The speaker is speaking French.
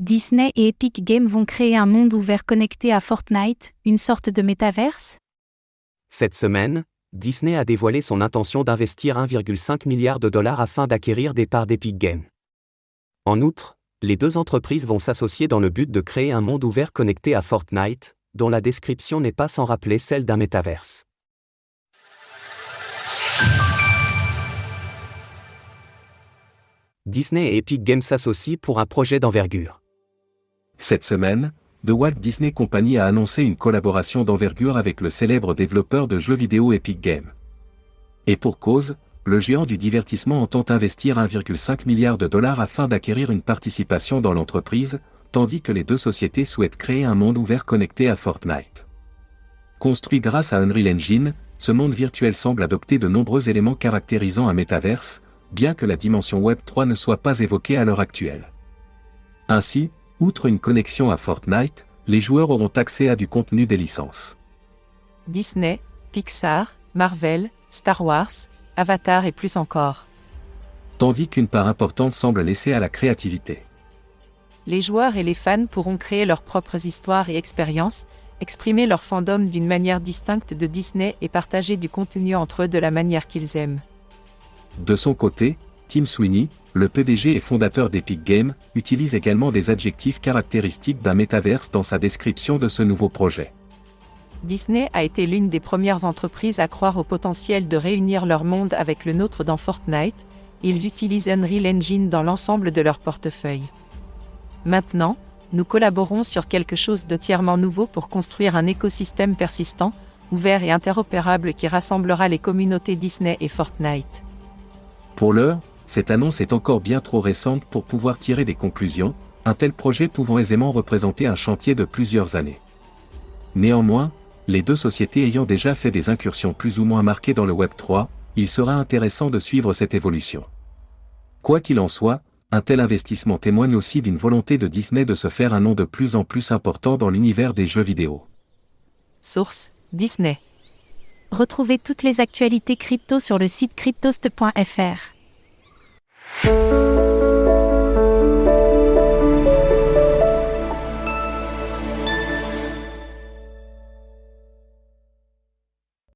Disney et Epic Games vont créer un monde ouvert connecté à Fortnite, une sorte de métaverse? Cette semaine, Disney a dévoilé son intention d'investir 1,5 milliard de dollars afin d'acquérir des parts d'Epic Games. En outre, les deux entreprises vont s'associer dans le but de créer un monde ouvert connecté à Fortnite, dont la description n'est pas sans rappeler celle d'un métaverse. Disney et Epic Games s'associent pour un projet d'envergure. Cette semaine, The Walt Disney Company a annoncé une collaboration d'envergure avec le célèbre développeur de jeux vidéo Epic Games. Et pour cause, le géant du divertissement entend investir 1,5 milliard de dollars afin d'acquérir une participation dans l'entreprise, tandis que les deux sociétés souhaitent créer un monde ouvert connecté à Fortnite. Construit grâce à Unreal Engine, ce monde virtuel semble adopter de nombreux éléments caractérisant un métaverse, bien que la dimension Web 3 ne soit pas évoquée à l'heure actuelle. Ainsi, outre une connexion à Fortnite, les joueurs auront accès à du contenu des licences Disney, Pixar, Marvel, Star Wars, Avatar et plus encore. Tandis qu'une part importante semble laissée à la créativité. Les joueurs et les fans pourront créer leurs propres histoires et expériences, exprimer leur fandom d'une manière distincte de Disney et partager du contenu entre eux de la manière qu'ils aiment. De son côté, Tim Sweeney, le PDG et fondateur d'Epic Games, utilise également des adjectifs caractéristiques d'un métaverse dans sa description de ce nouveau projet. Disney a été l'une des premières entreprises à croire au potentiel de réunir leur monde avec le nôtre dans Fortnite. Ils utilisent Unreal Engine dans l'ensemble de leur portefeuille. Maintenant, nous collaborons sur quelque chose d'entièrement nouveau pour construire un écosystème persistant, ouvert et interopérable qui rassemblera les communautés Disney et Fortnite. Pour l'heure, cette annonce est encore bien trop récente pour pouvoir tirer des conclusions, un tel projet pouvant aisément représenter un chantier de plusieurs années. Néanmoins, les deux sociétés ayant déjà fait des incursions plus ou moins marquées dans le Web 3, il sera intéressant de suivre cette évolution. Quoi qu'il en soit, un tel investissement témoigne aussi d'une volonté de Disney de se faire un nom de plus en plus important dans l'univers des jeux vidéo. Source: Disney. Retrouvez toutes les actualités crypto sur le site cryptost.fr.